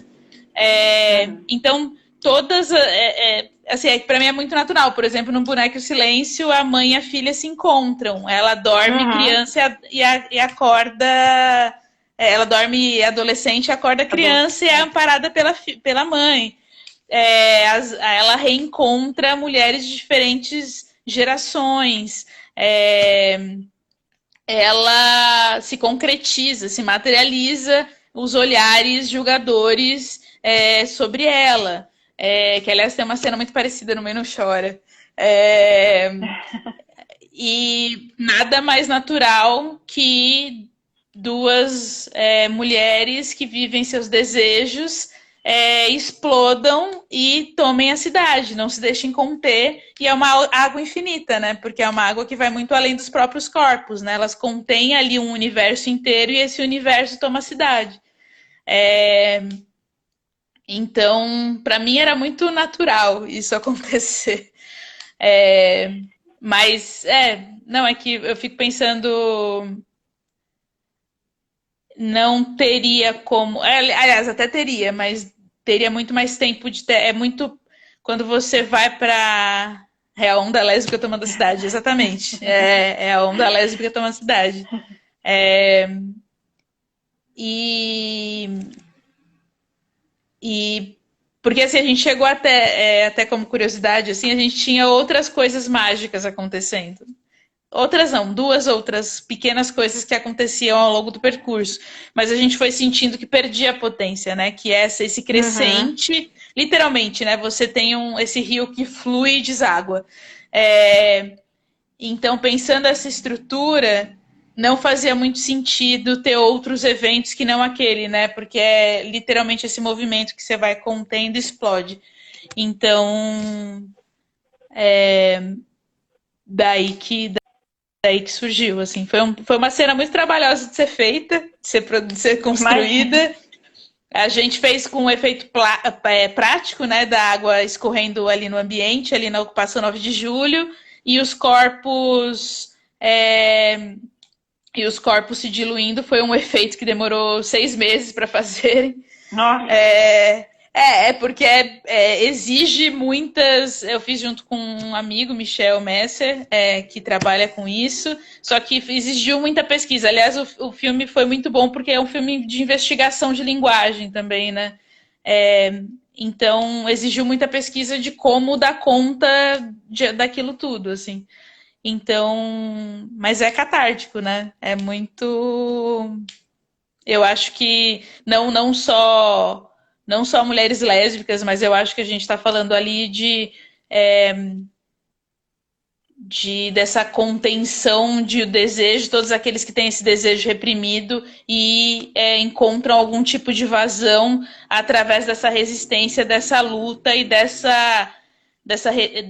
Então todas, assim, para mim é muito natural. Por exemplo, no Boneca e o Silêncio, a mãe e a filha se encontram. Ela dorme criança e acorda. Ela dorme adolescente, acorda criança e é amparada pela mãe. Ela reencontra mulheres de diferentes gerações. Ela se concretiza, se materializa os olhares julgadores sobre ela. Que, aliás, tem uma cena muito parecida no Mãe Não Chora. E nada mais natural que duas mulheres que vivem seus desejos explodam e tomem a cidade, não se deixem conter, e é uma água infinita, né? Porque é uma água que vai muito além dos próprios corpos, né? Elas contêm ali um universo inteiro e esse universo toma a cidade. Então, para mim era muito natural isso acontecer. Mas, não, é que eu fico pensando... Não teria como... aliás, até teria, mas teria muito mais tempo de ter... É muito... Quando você vai para... a onda lésbica tomando a cidade, exatamente. É a onda lésbica tomando a cidade. Porque assim, a gente chegou até como curiosidade, assim, a gente tinha outras coisas mágicas acontecendo. Outras não, duas outras pequenas coisas que aconteciam ao longo do percurso. Mas a gente foi sentindo que perdia a potência, né? Que esse crescente, literalmente, né? Você tem esse rio que flui e deságua. Então, pensando essa estrutura, não fazia muito sentido ter outros eventos que não aquele, né? Porque é literalmente esse movimento que você vai contendo e explode. Então, daí que surgiu, assim. Foi uma cena muito trabalhosa de ser feita, de ser construída. A gente fez com um efeito prático, né, da água escorrendo ali no ambiente, ali na ocupação 9 de julho, e os corpos se diluindo. Foi um efeito que demorou 6 meses para fazer. Nossa. Porque exige muitas... Eu fiz junto com um amigo, Michel Messer, que trabalha com isso, só que exigiu muita pesquisa. Aliás, o filme foi muito bom porque é um filme de investigação de linguagem também, né? Então, exigiu muita pesquisa de como dar conta daquilo tudo, assim. Então, mas é catártico, né? É muito... Eu acho que não só mulheres lésbicas, mas eu acho que a gente está falando ali dessa contenção de desejo, todos aqueles que têm esse desejo reprimido e encontram algum tipo de vazão através dessa resistência, dessa luta e dessa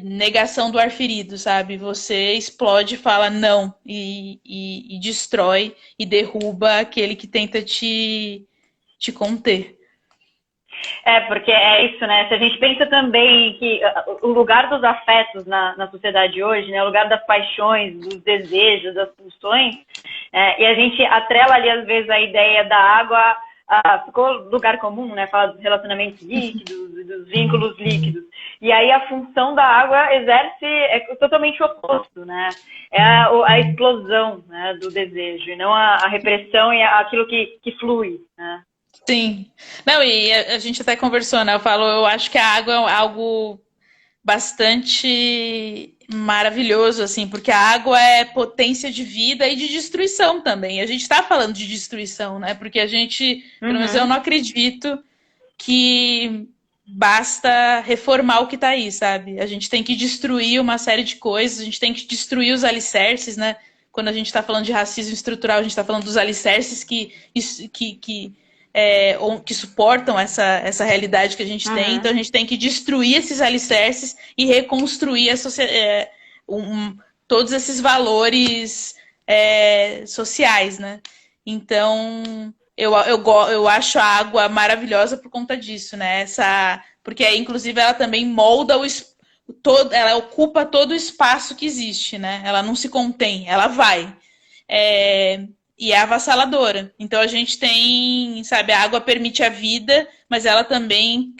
negação do ar ferido, sabe? Você explode e fala não, e destrói e derruba aquele que tenta te conter. Porque é isso, né? Se a gente pensa também que o lugar dos afetos na sociedade hoje, né? O lugar das paixões, dos desejos, das pulsões, e a gente atrela ali, às vezes, a ideia da água, ficou lugar comum, né? Fala dos relacionamentos líquidos, dos vínculos líquidos. E aí a função da água exerce totalmente o oposto, né? É a explosão, né, do desejo, e não a repressão e aquilo que flui, né? Sim. Não, e a gente até conversou, né? Eu acho que a água é algo bastante maravilhoso, assim, porque a água é potência de vida e de destruição também. A gente está falando de destruição, né? Porque a gente, pelo menos eu não acredito que basta reformar o que está aí, sabe? A gente tem que destruir uma série de coisas, a gente tem que destruir os alicerces, né? Quando a gente está falando de racismo estrutural, a gente está falando dos alicerces que suportam essa realidade que a gente tem. Então a gente tem que destruir esses alicerces e reconstruir todos esses valores sociais, né? Então eu acho a água maravilhosa por conta disso, né? Porque inclusive ela também molda ela ocupa todo o espaço que existe, né? Ela não se contém, ela vai. E é avassaladora. Então a gente tem, sabe, a água permite a vida, mas ela também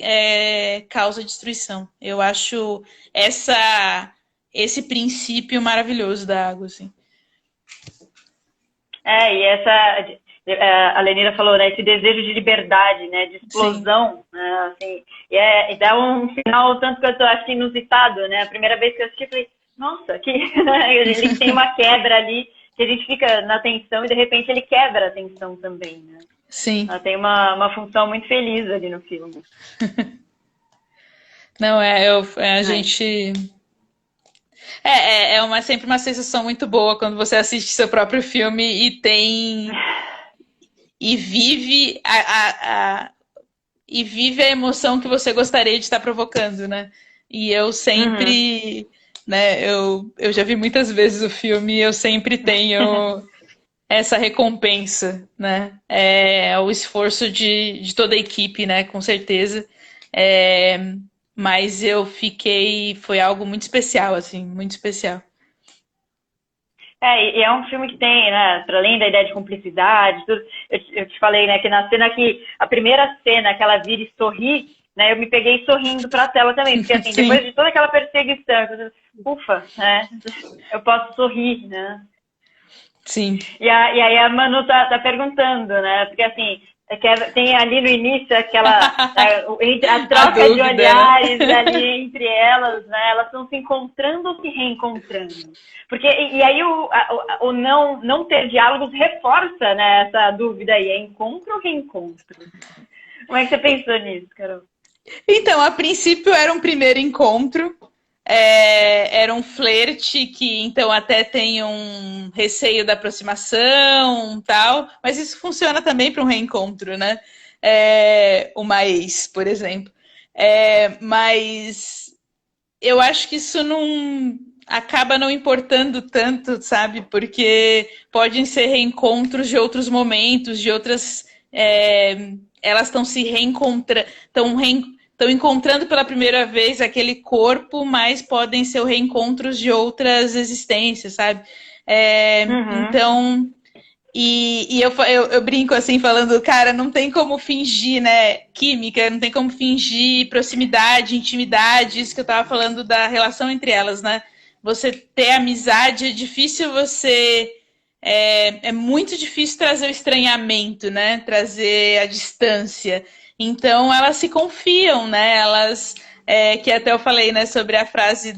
causa destruição. Eu acho esse princípio maravilhoso da água, assim. E a Lenira falou, né, esse desejo de liberdade, né, de explosão, né, assim, e dá um final tanto que eu acho inusitado, né, a primeira vez que eu assisti, eu falei, nossa, a gente tem uma quebra ali, que a gente fica na tensão e de repente ele quebra a tensão também, né. Sim. Ela tem uma função muito feliz ali no filme. Não, a gente... sempre uma sensação muito boa quando você assiste seu próprio filme e vive a emoção que você gostaria de estar provocando, né? E eu sempre, né? Eu já vi muitas vezes o filme e eu sempre tenho essa recompensa, né? É o esforço de toda a equipe, né? Com certeza. Mas foi algo muito especial, assim, muito especial. E é um filme que tem, né, para além da ideia de cumplicidade, tudo, eu te falei, né, que na cena a primeira cena que ela vira e sorri, né, eu me peguei sorrindo pra tela também, porque assim, Sim. depois de toda aquela perseguição, ufa, né, eu posso sorrir, né. Sim. E aí a Manu tá perguntando, né, porque assim, tem ali no início a troca de olhares, né, ali entre elas, né? Elas estão se encontrando ou se reencontrando. Porque, e aí o não ter diálogos reforça, né, essa dúvida aí. É encontro ou reencontro? Como é que você pensou nisso, Carol? Então, a princípio era um primeiro encontro. Era um flerte que então até tem um receio da aproximação, tal, mas isso funciona também para um reencontro, né? Uma ex, por exemplo. Mas eu acho que isso não acaba não importando tanto, sabe? Porque podem ser reencontros de outros momentos, de outras. Elas estão se reencontrando, estão encontrando pela primeira vez aquele corpo, mas podem ser reencontros de outras existências, sabe? Então, eu brinco assim, falando, cara, não tem como fingir, né, química, não tem como fingir proximidade, intimidade, isso que eu tava falando da relação entre elas, né? Você ter amizade, é difícil é muito difícil trazer o estranhamento, né? Trazer a distância. Então, elas se confiam, né? Que até eu falei, né, sobre a frase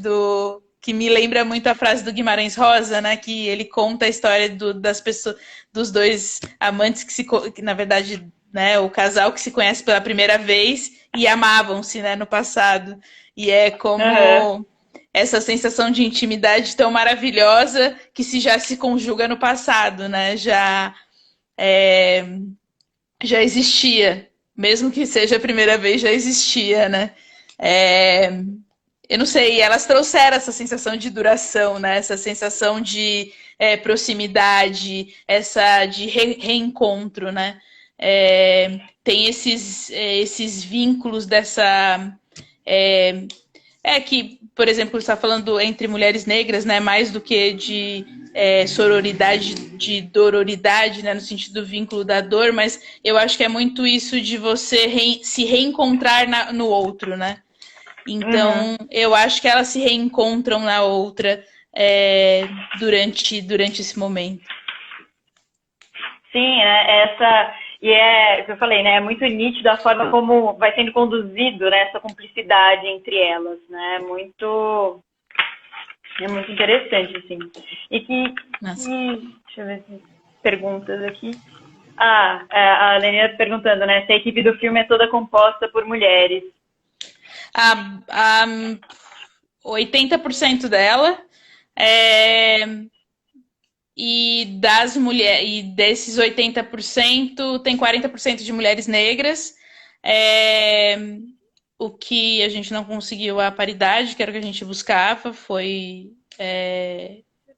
que me lembra muito a frase do Guimarães Rosa, né? Que ele conta a história das pessoas, dos dois amantes que na verdade, né, o casal que se conhece pela primeira vez e amavam-se, né, no passado. E é como essa sensação de intimidade tão maravilhosa que já se conjuga no passado, né? Já existia. Mesmo que seja a primeira vez, já existia, né? Eu não sei, elas trouxeram essa sensação de duração, né? Essa sensação de proximidade, essa de reencontro, né? Tem esses vínculos dessa... que, por exemplo, você está falando entre mulheres negras, né? Mais do que de sororidade, de dororidade, né? No sentido do vínculo da dor, mas eu acho que é muito isso de você se reencontrar no outro, né? Então, eu acho que elas se reencontram na outra durante esse momento. Sim, e o que eu falei, né? É muito nítido a forma como vai sendo conduzido, né, essa cumplicidade entre elas, né? É muito interessante, assim. Deixa eu ver se perguntas aqui. A Lenina perguntando, né, se a equipe do filme é toda composta por mulheres. 80% dela. E desses 80%, tem 40% de mulheres negras. O que a gente não conseguiu a paridade, que era o que a gente buscava, foi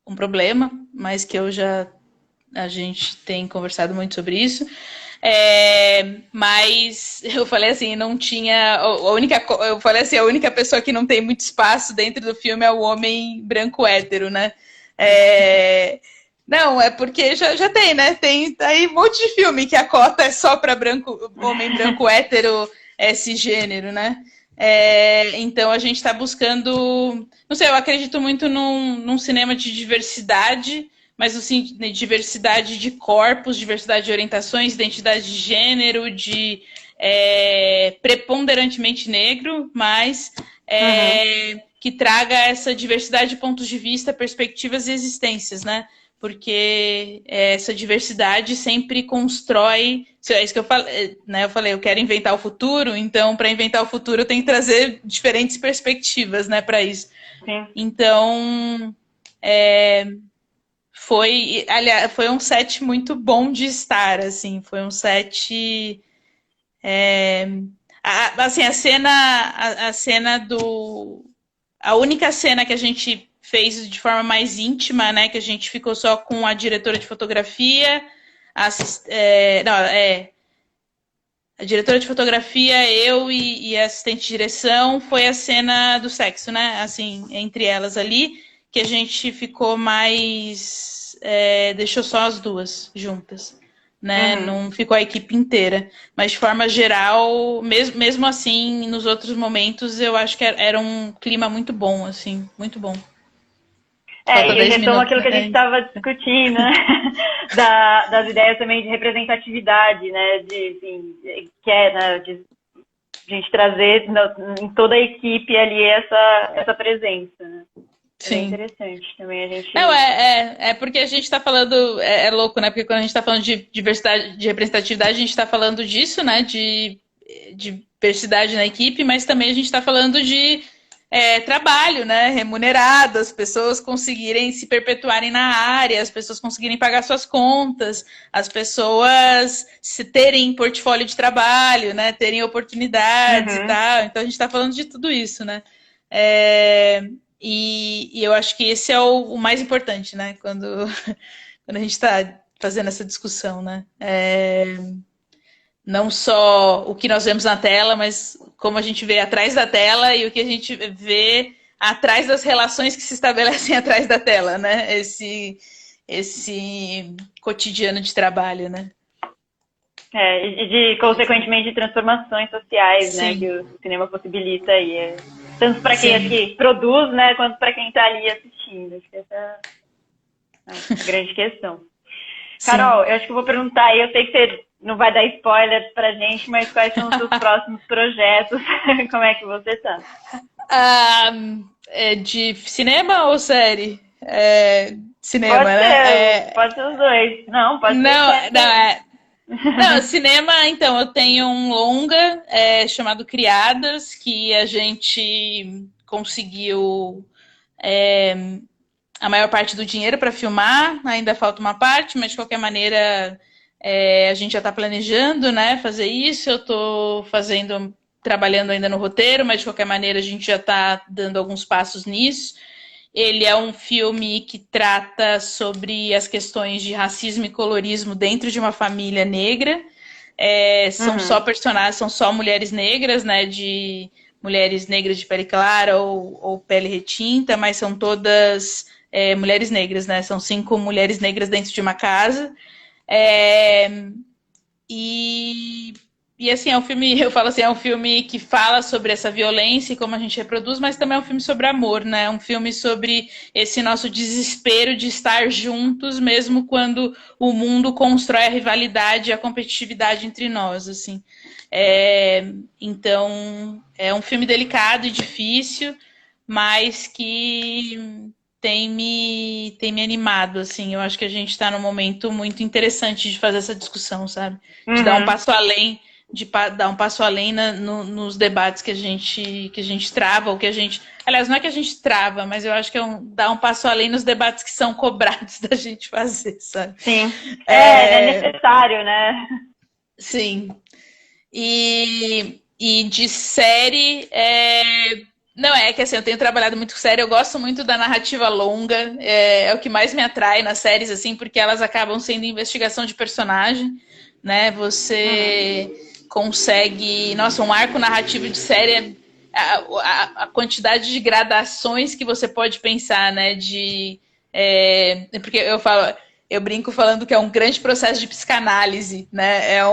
um problema, mas que a gente tem conversado muito sobre isso. Mas eu falei assim, não tinha. Eu falei assim, a única pessoa que não tem muito espaço dentro do filme é o homem branco hétero, né? Não, é porque já tem, né? Tem aí um monte de filme que a cota é só para homem branco hétero cisgênero, né? Então a gente está buscando. Não sei, eu acredito muito num cinema de diversidade, mas assim, diversidade de corpos, diversidade de orientações, identidade de gênero, preponderantemente negro, mas que traga essa diversidade de pontos de vista, perspectivas e existências, né? Porque essa diversidade sempre constrói. É isso que eu falei, né? Eu falei, eu quero inventar o futuro, então, para inventar o futuro, eu tenho que trazer diferentes perspectivas, né, para isso. Sim. Então, aliás, foi um set muito bom de estar, assim, foi um set. Assim, a cena do. A única cena que a gente fez de forma mais íntima, né? Que a gente ficou só com a diretora de fotografia, a diretora de fotografia, eu e a assistente de direção, foi a cena do sexo, né? Assim, entre elas ali, que a gente ficou mais... deixou só as duas juntas, né? Não ficou a equipe inteira. Mas, de forma geral, mesmo assim, nos outros momentos, eu acho que era um clima muito bom, assim, muito bom. E eu retomo aquilo que a gente estava discutindo, né? das ideias também de representatividade, né? De a gente trazer em toda a equipe ali essa presença, né? Sim. É interessante também a gente... Não, porque a gente está falando... É louco, né? Porque quando a gente está falando de diversidade, de representatividade, a gente está falando disso, né? De diversidade na equipe, mas também a gente está falando de trabalho, né? Remunerado, as pessoas conseguirem se perpetuarem na área, as pessoas conseguirem pagar suas contas, as pessoas terem portfólio de trabalho, né? Terem oportunidades e tal. Então a gente está falando de tudo isso, né? E eu acho que esse é o mais importante, né? Quando a gente está fazendo essa discussão, né? Não só o que nós vemos na tela, mas como a gente vê atrás da tela e o que a gente vê atrás das relações que se estabelecem atrás da tela, né? Esse cotidiano de trabalho, né? E consequentemente, de transformações sociais, né? Que o cinema possibilita aí. Tanto para quem aqui produz, né? Quanto para quem está ali assistindo. Acho que essa é a grande questão. Carol, eu acho que eu vou perguntar aí, eu sei que você não vai dar spoiler pra gente, mas quais são os seus próximos projetos? Como é que você tá? De cinema ou série? Cinema, pode né? Ser, pode ser os dois. Não, pode ser. Não, cinema, então, eu tenho um longa chamado Criadas, que a gente conseguiu a maior parte do dinheiro para filmar, ainda falta uma parte, mas de qualquer maneira a gente já está planejando, né, fazer isso. Eu estou trabalhando ainda no roteiro, mas de qualquer maneira a gente já está dando alguns passos nisso. Ele é um filme que trata sobre as questões de racismo e colorismo dentro de uma família negra. São só personagens, são só mulheres negras, né, de mulheres negras de pele clara ou pele retinta, mas são todas mulheres negras, né? São 5 mulheres negras dentro de uma casa. E assim, é um filme, eu falo assim, é um filme que fala sobre essa violência e como a gente reproduz, mas também é um filme sobre amor, né? É um filme sobre esse nosso desespero de estar juntos, mesmo quando o mundo constrói a rivalidade e a competitividade entre nós, assim. Então, é um filme delicado e difícil, mas que tem me animado, assim. Eu acho que a gente está num momento muito interessante de fazer essa discussão, sabe? De dar um passo além, nos debates que a gente trava, ou que a gente... Aliás, não é que a gente trava, mas eu acho que dar um passo além nos debates que são cobrados da gente fazer, sabe? Sim. É necessário, né? Sim. E de série... Não, é que assim, eu tenho trabalhado muito com série, eu gosto muito da narrativa longa, é o que mais me atrai nas séries, assim, porque elas acabam sendo investigação de personagem, né? Você consegue... Nossa, um arco narrativo de série, a quantidade de gradações que você pode pensar, né? Porque eu brinco falando que é um grande processo de psicanálise, né?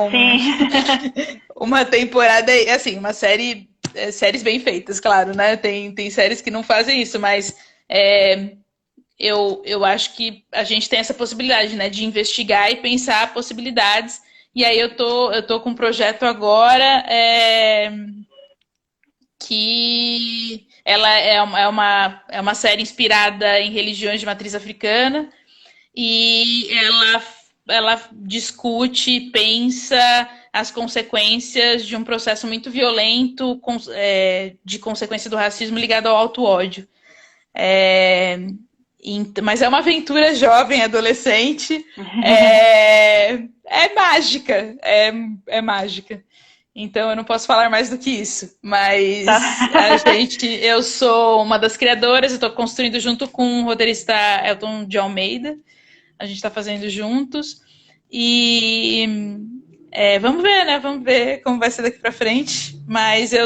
Uma temporada, assim, uma série... séries bem feitas, claro, né? Tem séries que não fazem isso, mas eu acho que a gente tem essa possibilidade, né? De investigar e pensar possibilidades. E aí eu tô com um projeto agora que ela é uma série inspirada em religiões de matriz africana e ela discute, pensa as consequências de um processo muito violento de consequência do racismo ligado ao auto-ódio. Mas é uma aventura jovem, adolescente, mágica, é mágica. Então eu não posso falar mais do que isso, mas eu sou uma das criadoras, eu estou construindo junto com o roteirista Elton de Almeida, a gente está fazendo juntos e vamos ver, né? Vamos ver como vai ser daqui para frente. Mas é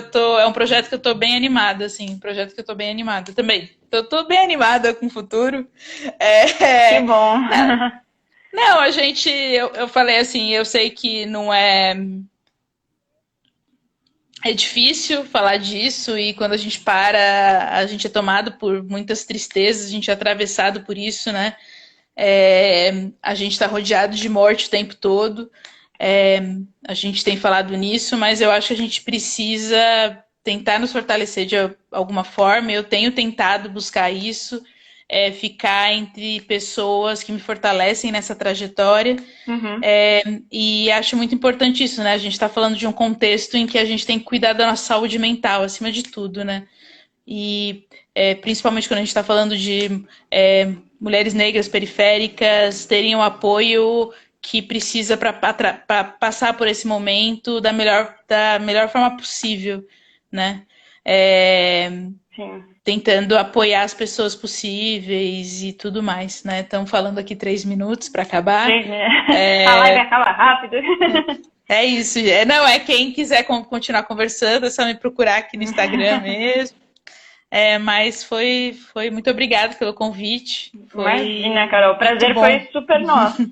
um projeto que eu estou bem animada, assim, um projeto que eu estou bem animada também. Eu estou bem animada com o futuro. Que bom. Não, eu falei assim, eu sei que não é difícil falar disso e quando a gente a gente é tomado por muitas tristezas, a gente é atravessado por isso, né? A gente está rodeado de morte o tempo todo. A gente tem falado nisso, mas eu acho que a gente precisa tentar nos fortalecer de alguma forma. Eu tenho tentado buscar isso, ficar entre pessoas que me fortalecem nessa trajetória. Uhum. E acho muito importante isso, né? A gente está falando de um contexto em que a gente tem que cuidar da nossa saúde mental, acima de tudo, né? E principalmente quando a gente está falando de mulheres negras periféricas terem o apoio que precisa para passar por esse momento da melhor forma possível, né? Sim. Tentando apoiar as pessoas possíveis e tudo mais, né? Estamos falando aqui 3 minutos para acabar. A live acaba rápido. É isso. Quem quiser continuar conversando, é só me procurar aqui no Instagram mesmo. Mas foi muito obrigada pelo convite. Imagina, Carol, o prazer foi super nosso.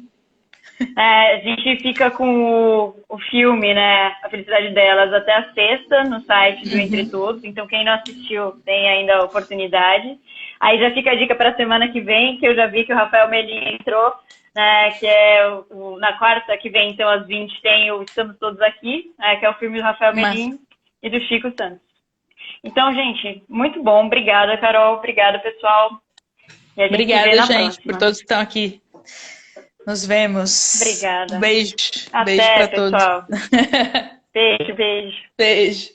A gente fica com o filme, né? A Felicidade Delas até a sexta no site do Entre Todos. Então, quem não assistiu tem ainda a oportunidade. Aí já fica a dica para a semana que vem, que eu já vi que o Rafael Melim entrou, né? Que na quarta que vem, então, às 20, tem o Estamos Todos Aqui, que é o filme do Rafael Melim e do Chico Santos. Então, gente, muito bom. Obrigada, Carol. Obrigada, pessoal. E a gente Obrigada, se vê na gente, próxima. por todos que estão aqui. Nos vemos. Obrigada. Um beijo. Até, beijo para pessoal. todos. Beijo, beijo. Beijo.